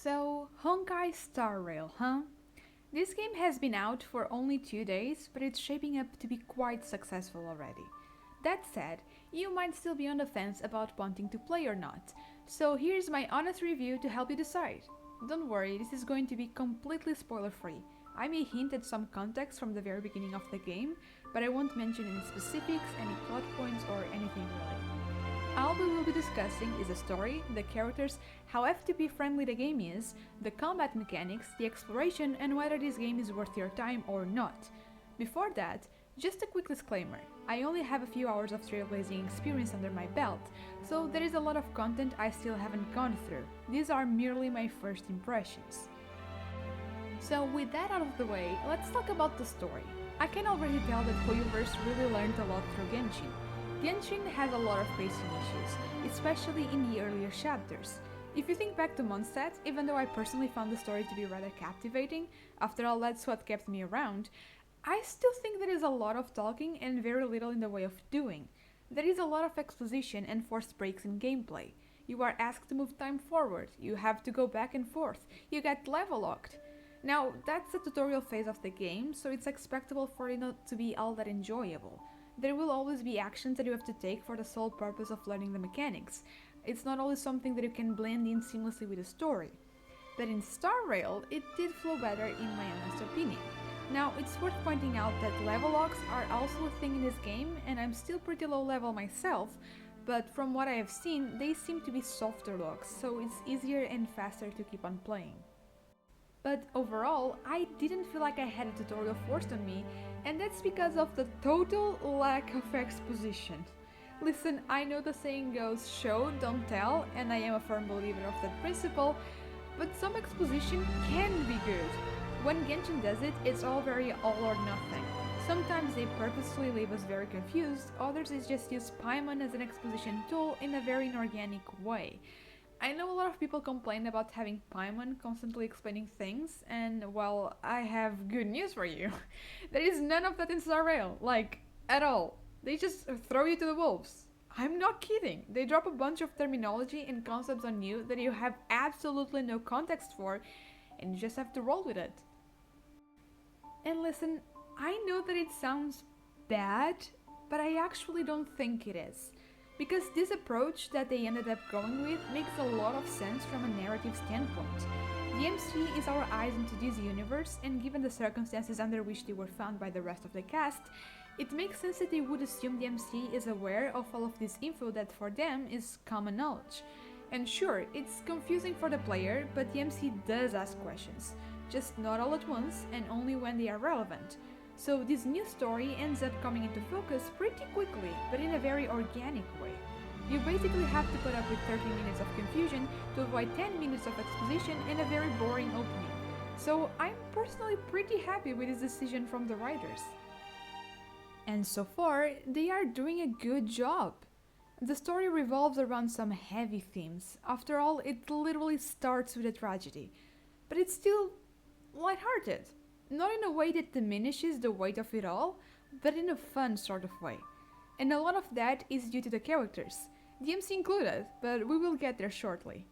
So, Honkai Star Rail, huh? This game has been out for only 2 days, but it's shaping up to be quite successful already. That said, you might still be on the fence about wanting to play or not, so here's my honest review to help you decide. Don't worry, this is going to be completely spoiler free. I may hint at some context from the very beginning of the game, but I won't mention any specifics, any plot points, or anything really. All we will be discussing is the story, the characters, how FTP friendly the game is, the combat mechanics, the exploration, and whether this game is worth your time or not. Before that, just a quick disclaimer. I only have a few hours of trailblazing experience under my belt, so there is a lot of content I still haven't gone through. These are merely my first impressions. So with that out of the way, let's talk about the story. I can already tell that honkaiverse really learned a lot through Genshin. Genshin has a lot of pacing issues, especially in the earlier chapters. If you think back to Mondstadt, even though I personally found the story to be rather captivating, after all that's what kept me around, I still think there is a lot of talking and very little in the way of doing. There is a lot of exposition and forced breaks in gameplay. You are asked to move time forward, you have to go back and forth, you get level locked. Now, that's the tutorial phase of the game, so it's expectable for it not to be all that enjoyable. There will always be actions that you have to take for the sole purpose of learning the mechanics. It's not always something that you can blend in seamlessly with the story. But in STARRAIL, it did flow better in my honest opinion. Now, it's worth pointing out that level locks are also a thing in this game, and I'm still pretty low level myself, but from what I have seen, they seem to be softer locks, so it's easier and faster to keep on playing. But overall, I didn't feel like I had a tutorial forced on me, and that's because of the total lack of exposition. Listen, I know the saying goes show, don't tell, and I am a firm believer of that principle, but some exposition can be good. When Genshin does it, it's all very all or nothing. Sometimes they purposefully leave us very confused, others is just use Paimon as an exposition tool in a very inorganic way. I know a lot of people complain about having Paimon constantly explaining things, and well, I have good news for you. There is none of that in STARRAIL, like, at all. They just throw you to the wolves. I'm not kidding. They drop a bunch of terminology and concepts on you that you have absolutely no context for, and you just have to roll with it. And listen, I know that it sounds bad, but I actually don't think it is. Because this approach that they ended up going with makes a lot of sense from a narrative standpoint. The MC is our eyes into this universe, and given the circumstances under which they were found by the rest of the cast, it makes sense that they would assume the MC is aware of all of this info that for them is common knowledge. And sure, it's confusing for the player, but the MC does ask questions, just not all at once and only when they are relevant. So this new story ends up coming into focus pretty quickly, but in a very organic way. You basically have to put up with 30 minutes of confusion to avoid 10 minutes of exposition and a very boring opening. So I'm personally pretty happy with this decision from the writers. And so far, they are doing a good job. The story revolves around some heavy themes. After all, it literally starts with a tragedy. But it's still lighthearted. Not in a way that diminishes the weight of it all, but in a fun sort of way. And a lot of that is due to the characters, DMC included, but we will get there shortly.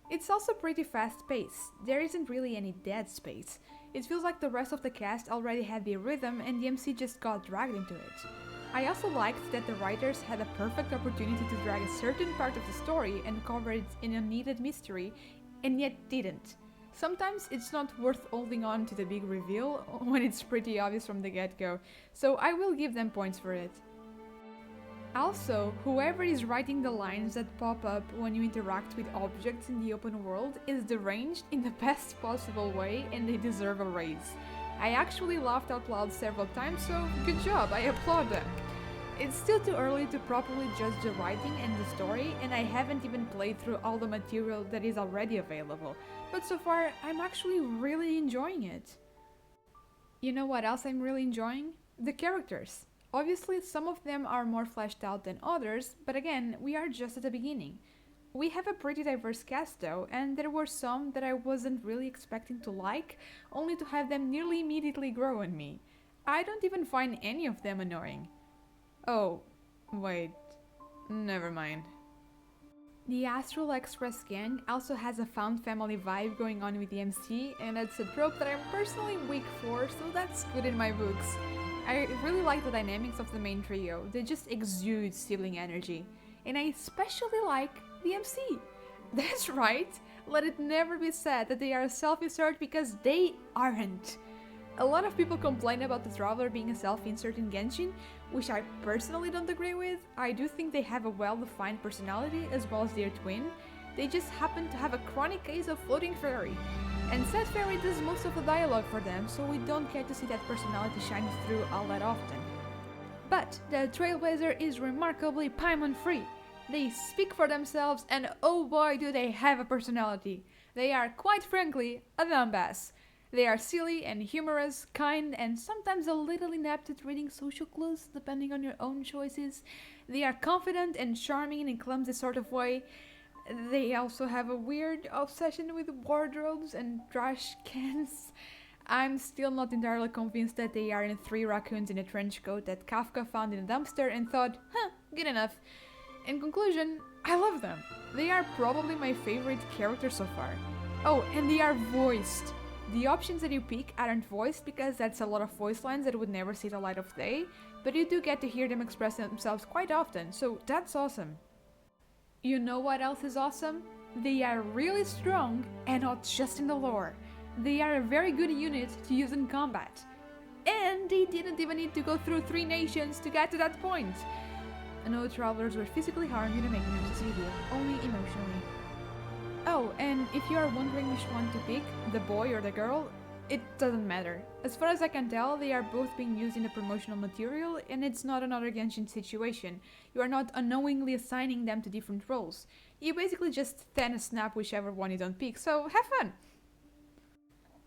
It's also pretty fast paced, there isn't really any dead space. It feels like the rest of the cast already had the rhythm and DMC just got dragged into it. I also liked that the writers had a perfect opportunity to drag a certain part of the story and cover it in a needed mystery, and yet didn't. Sometimes it's not worth holding on to the big reveal when it's pretty obvious from the get-go, so I will give them points for it. Also, whoever is writing the lines that pop up when you interact with objects in the open world is deranged in the best possible way and they deserve a raise. I actually laughed out loud several times, so good job, I applaud them. It's still too early to properly judge the writing and the story, and I haven't even played through all the material that is already available, but so far I'm actually really enjoying it. You know what else I'm really enjoying? The characters. Obviously some of them are more fleshed out than others, but again, we are just at the beginning. We have a pretty diverse cast though, and there were some that I wasn't really expecting to like, only to have them nearly immediately grow on me. I don't even find any of them annoying. Oh, wait, never mind. The Astral Express gang also has a found family vibe going on with the MC, and it's a trope that I'm personally weak for, so that's good in my books. I really like the dynamics of the main trio, they just exude sibling energy. And I especially like the MC. That's right, let it never be said that they are a self-insert because they aren't. A lot of people complain about the Traveler being a self-insert in Genshin, which I personally don't agree with. I do think they have a well-defined personality as well as their twin. They just happen to have a chronic case of floating fairy. And Sad Fairy does most of the dialogue for them, so we don't get to see that personality shine through all that often. But the Trailblazer is remarkably Paimon-free. They speak for themselves, and oh boy do they have a personality. They are, quite frankly, a dumbass. They are silly and humorous, kind, and sometimes a little inept at reading social clues, depending on your own choices. They are confident and charming in a clumsy sort of way. They also have a weird obsession with wardrobes and trash cans. I'm still not entirely convinced that they aren't three raccoons in a trench coat that Kafka found in a dumpster and thought, good enough. In conclusion, I love them. They are probably my favorite character so far. Oh, and they are voiced. The options that you pick aren't voiced because that's a lot of voice lines that would never see the light of day, but you do get to hear them express themselves quite often, so that's awesome. You know what else is awesome? They are really strong and not just in the lore. They are a very good unit to use in combat. And they didn't even need to go through 3 nations to get to that point. No travelers were physically harmed in the making of this video, only emotionally. Oh, and if you are wondering which one to pick, the boy or the girl, it doesn't matter. As far as I can tell, they are both being used in the promotional material, and it's not another Genshin situation. You are not unknowingly assigning them to different roles. You basically just then snap whichever one you don't pick, so have fun!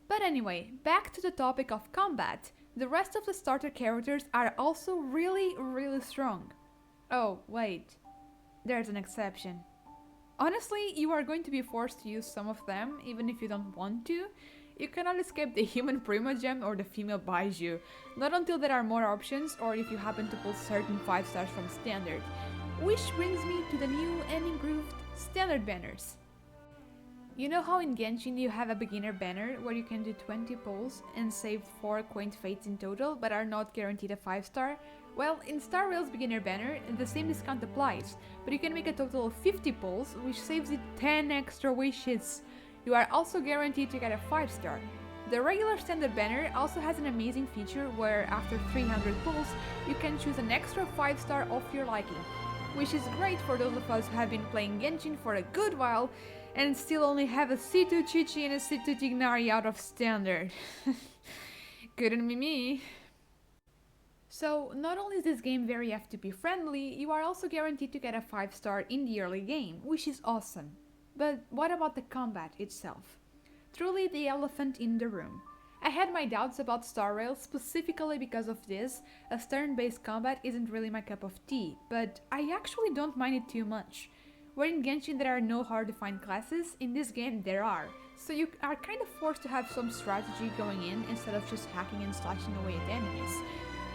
But anyway, back to the topic of combat. The rest of the starter characters are also really strong. Oh, wait. There's an exception. Honestly, you are going to be forced to use some of them, even if you don't want to. You cannot escape the human Primogem or the female Baiju, not until there are more options or if you happen to pull certain 5 stars from Standard. Which brings me to the new and improved Standard banners. You know how in Genshin you have a beginner banner where you can do 20 pulls and save 4 quaint fates in total but are not guaranteed a 5 star? Well, in STARRAIL's beginner banner, the same discount applies, but you can make a total of 50 pulls, which saves you 10 extra wishes. You are also guaranteed to get a 5 star. The regular standard banner also has an amazing feature where after 300 pulls, you can choose an extra 5 star of your liking, which is great for those of us who have been playing Genshin for a good while and still only have a C2 Chichi and a C2 Tignari out of standard. Couldn't be me. So, not only is this game very FTP friendly, you are also guaranteed to get a 5 star in the early game, which is awesome. But what about the combat itself? Truly the elephant in the room. I had my doubts about STARRAIL specifically because of this, as turn-based combat isn't really my cup of tea, but I actually don't mind it too much. Where in Genshin there are no hard-to-find classes, in this game there are, so you are kind of forced to have some strategy going in instead of just hacking and slashing away at enemies,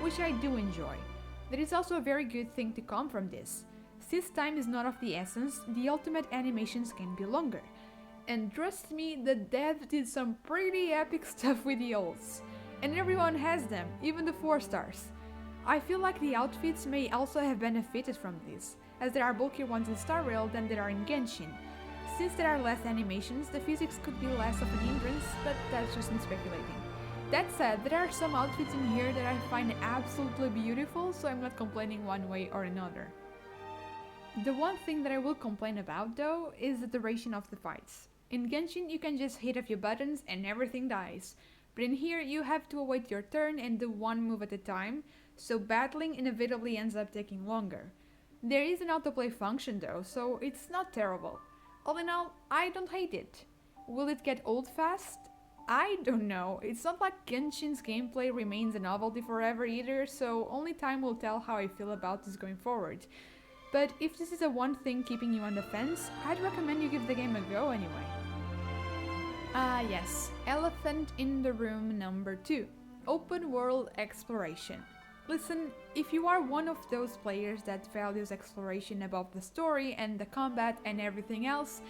which I do enjoy. There is also a very good thing to come from this. Since time is not of the essence, the ultimate animations can be longer. And trust me, the dev did some pretty epic stuff with the ults. And everyone has them, even the 4 stars. I feel like the outfits may also have benefited from this, as there are bulkier ones in STARRAIL than there are in Genshin. Since there are less animations, the physics could be less of an hindrance, but that's just me speculating. That said, there are some outfits in here that I find absolutely beautiful, so I'm not complaining one way or another. The one thing that I will complain about though is the duration of the fights. In Genshin you can just hit a few buttons and everything dies, but in here you have to await your turn and do one move at a time, so battling inevitably ends up taking longer. There is an autoplay function though, so it's not terrible. All in all, I don't hate it. Will it get old fast? I don't know, it's not like Genshin's gameplay remains a novelty forever either, so only time will tell how I feel about this going forward. But if this is the one thing keeping you on the fence, I'd recommend you give the game a go anyway. Yes, elephant in the room number 2. Open world exploration. Listen, if you are one of those players that values exploration above the story and the combat and everything else,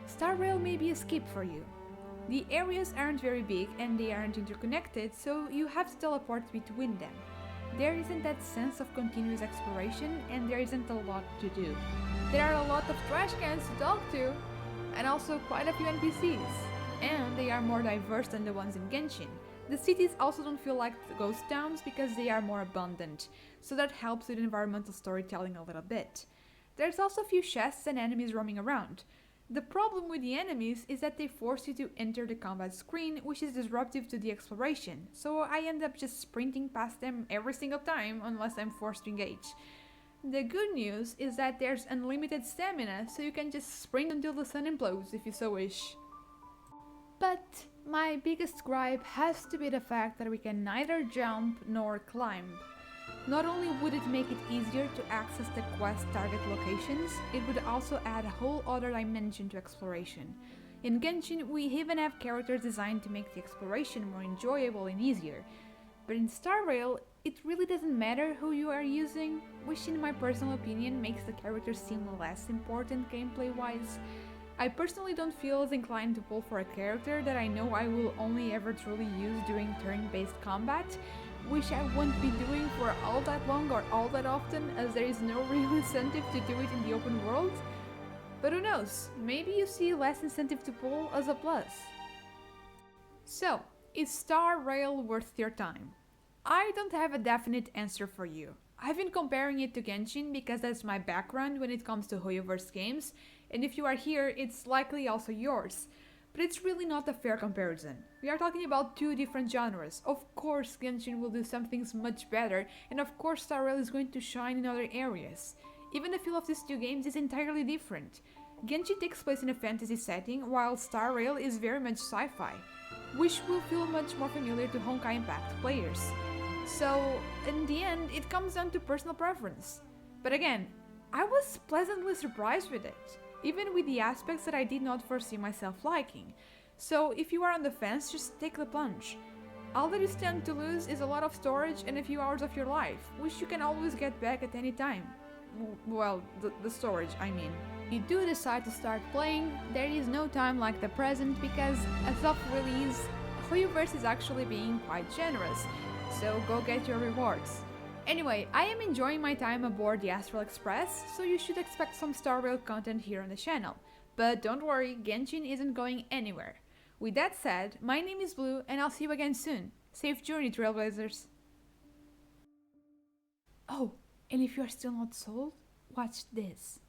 STARRAIL may be a skip for you. The areas aren't very big and they aren't interconnected, so you have to teleport between them. There isn't that sense of continuous exploration and there isn't a lot to do. There are a lot of trash cans to talk to, and also quite a few NPCs. And they are more diverse than the ones in Genshin. The cities also don't feel like ghost towns because they are more abundant, so that helps with environmental storytelling a little bit. There's also a few chests and enemies roaming around. The problem with the enemies is that they force you to enter the combat screen, which is disruptive to the exploration, so I end up just sprinting past them every single time unless I'm forced to engage. The good news is that there's unlimited stamina, so you can just sprint until the sun implodes if you so wish. But my biggest gripe has to be the fact that we can neither jump nor climb. Not only would it make it easier to access the quest target locations, it would also add a whole other dimension to exploration. In Genshin, we even have characters designed to make the exploration more enjoyable and easier. But in STARRAIL, it really doesn't matter who you are using, which in my personal opinion makes the characters seem less important gameplay-wise. I personally don't feel as inclined to pull for a character that I know I will only ever truly use during turn-based combat, which I won't be doing for all that long or all that often, as there is no real incentive to do it in the open world. But who knows, maybe you see less incentive to pull as a plus. So, is STARRAIL worth your time? I don't have a definite answer for you. I've been comparing it to Genshin because that's my background when it comes to HONKAIverse games, and if you are here, it's likely also yours. But it's really not a fair comparison. We are talking about two different genres. Of course Genshin will do some things much better, and of course STARRAIL is going to shine in other areas. Even the feel of these two games is entirely different. Genshin takes place in a fantasy setting, while STARRAIL is very much sci-fi, which will feel much more familiar to Honkai Impact players. So, in the end, it comes down to personal preference. But again, I was pleasantly surprised with it, even with the aspects that I did not foresee myself liking. So if you are on the fence, just take the plunge. All that you stand to lose is a lot of storage and a few hours of your life, which you can always get back at any time. Well, the storage, I mean. If you do decide to start playing, there is no time like the present because as of release, HONKaiverse is actually being quite generous, so go get your rewards. Anyway, I am enjoying my time aboard the Astral Express, so you should expect some STARRAIL content here on the channel. But don't worry, Genshin isn't going anywhere. With that said, my name is Blue and I'll see you again soon. Safe journey, Trailblazers! Oh, and if you are still not sold, watch this.